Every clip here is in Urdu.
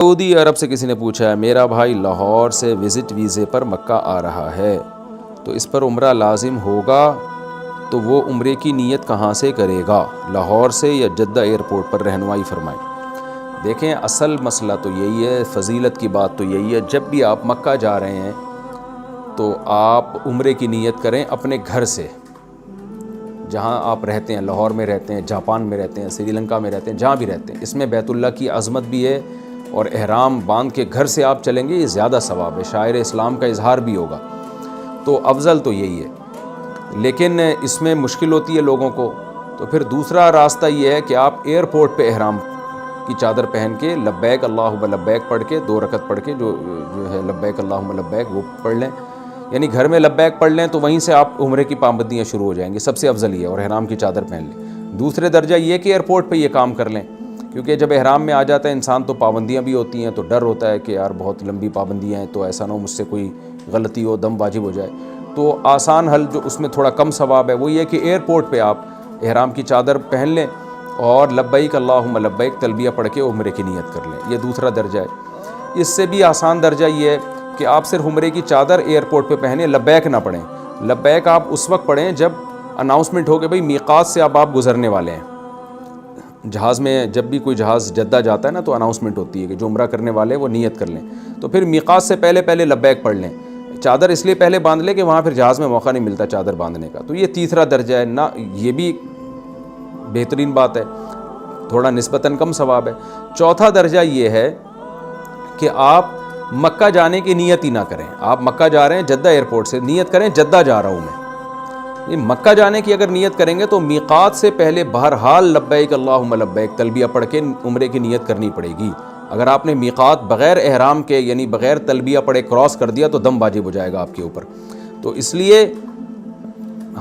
سعودی عرب سے کسی نے پوچھا ہے میرا بھائی لاہور سے وزٹ ویزے پر مکہ آ رہا ہے تو اس پر عمرہ لازم ہوگا، تو وہ عمرے کی نیت کہاں سے کرے گا، لاہور سے یا جدہ ایئرپورٹ پر؟ رہنمائی فرمائیں۔ دیکھیں اصل مسئلہ تو یہی ہے، فضیلت کی بات تو یہی ہے، جب بھی آپ مکہ جا رہے ہیں تو آپ عمرے کی نیت کریں اپنے گھر سے، جہاں آپ رہتے ہیں، لاہور میں رہتے ہیں، جاپان میں رہتے ہیں، سری لنکا میں رہتے ہیں، جہاں بھی رہتے ہیں، اس میں بیت اللہ کی عظمت بھی ہے، اور احرام باندھ کے گھر سے آپ چلیں گے یہ زیادہ ثواب ہے، شاعر اسلام کا اظہار بھی ہوگا، تو افضل تو یہی ہے۔ لیکن اس میں مشکل ہوتی ہے لوگوں کو، تو پھر دوسرا راستہ یہ ہے کہ آپ ایئرپورٹ پہ احرام کی چادر پہن کے لبیک اللہم لبیک پڑھ کے 2 رکعت پڑھ کے جو ہے لبیک اللہم لبیک وہ پڑھ لیں، یعنی گھر میں لبیک پڑھ لیں تو وہیں سے آپ عمرے کی پابندیاں شروع ہو جائیں گی، سب سے افضل یہ ہے، اور احرام کی چادر پہن لیں۔ دوسرے درجہ یہ کہ ایئرپورٹ پہ یہ کام کر لیں، کیونکہ جب احرام میں آ جاتا ہے انسان تو پابندیاں بھی ہوتی ہیں، تو ڈر ہوتا ہے کہ یار بہت لمبی پابندیاں ہیں تو ایسا نہ ہو مجھ سے کوئی غلطی ہو، دم واجب ہو جائے، تو آسان حل جو اس میں تھوڑا کم ثواب ہے وہ یہ کہ ایئرپورٹ پہ آپ احرام کی چادر پہن لیں اور لبیک اللہم لبیک تلبیہ پڑھ کے عمرے کی نیت کر لیں، یہ دوسرا درجہ ہے۔ اس سے بھی آسان درجہ یہ ہے کہ آپ صرف عمرے کی چادر ایئرپورٹ پہ پہنیں، لبیک نہ پڑھیں۔ لبیک آپ اس وقت پڑھیں جب اناؤنسمنٹ ہو کہ بھئی میقات سے اب آپ گزرنے والے ہیں۔ جہاز میں جب بھی کوئی جہاز جدہ جاتا ہے نا تو اناؤنسمنٹ ہوتی ہے کہ جو عمرہ کرنے والے وہ نیت کر لیں، تو پھر میقات سے پہلے پہلے لبیک پڑھ لیں، چادر اس لیے پہلے باندھ لیں کہ وہاں پھر جہاز میں موقع نہیں ملتا چادر باندھنے کا، تو یہ تیسرا درجہ ہے نا، یہ بھی بہترین بات ہے، تھوڑا نسبتاً کم ثواب ہے۔ چوتھا درجہ یہ ہے کہ آپ مکہ جانے کی نیت ہی نہ کریں، آپ مکہ جا رہے ہیں جدہ ایئرپورٹ سے، نیت کریں جدہ جا رہا ہوں میں، یہ مکہ جانے کی اگر نیت کریں گے تو میقات سے پہلے بہرحال لبیک اللہم لبیک تلبیہ پڑھ کے عمرے کی نیت کرنی پڑے گی۔ اگر آپ نے میقات بغیر احرام کے یعنی بغیر تلبیہ پڑھے کراس کر دیا تو دم واجب ہو جائے گا آپ کے اوپر، تو اس لیے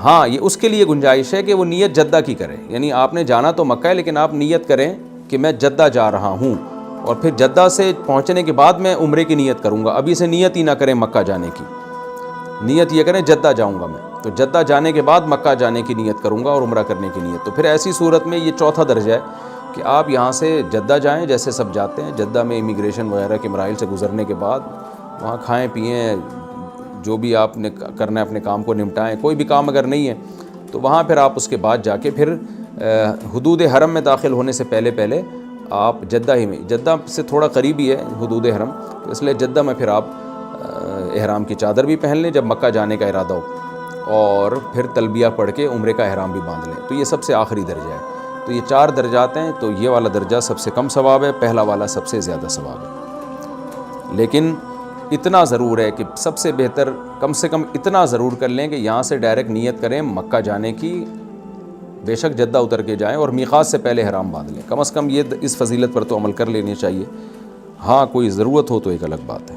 ہاں یہ اس کے لیے گنجائش ہے کہ وہ نیت جدہ کی کرے، یعنی آپ نے جانا تو مکہ ہے لیکن آپ نیت کریں کہ میں جدہ جا رہا ہوں، اور پھر جدہ سے پہنچنے کے بعد میں عمرے کی نیت کروں گا، ابھی سے نیت ہی نہ کریں مکہ جانے کی، نیت یہ کریں جدہ جاؤں گا میں، تو جدہ جانے کے بعد مکہ جانے کی نیت کروں گا اور عمرہ کرنے کی نیت، تو پھر ایسی صورت میں یہ چوتھا درجہ ہے کہ آپ یہاں سے جدہ جائیں جیسے سب جاتے ہیں، جدہ میں امیگریشن وغیرہ کے مراحل سے گزرنے کے بعد وہاں کھائیں پئیں، جو بھی آپ نے کرنا ہے اپنے کام کو نمٹائیں، کوئی بھی کام اگر نہیں ہے تو وہاں پھر آپ اس کے بعد جا کے پھر حدود حرم میں داخل ہونے سے پہلے پہلے آپ جدہ ہی میں، جدہ سے تھوڑا قریب ہی ہے حدود حرم، اس لیے جدہ میں پھر آپ احرام کی چادر بھی پہن لیں جب مکہ جانے کا ارادہ ہو، اور پھر تلبیہ پڑھ کے عمرے کا احرام بھی باندھ لیں، تو یہ سب سے آخری درجہ ہے۔ تو یہ 4 درجات ہیں، تو یہ والا درجہ سب سے کم ثواب ہے، پہلا والا سب سے زیادہ ثواب ہے، لیکن اتنا ضرور ہے کہ سب سے بہتر کم سے کم اتنا ضرور کر لیں کہ یہاں سے ڈائریکٹ نیت کریں مکہ جانے کی، بے شک جدہ اتر کے جائیں اور میقات سے پہلے احرام باندھ لیں، کم از کم یہ اس فضیلت پر تو عمل کر لینی چاہیے، ہاں کوئی ضرورت ہو تو ایک الگ بات ہے۔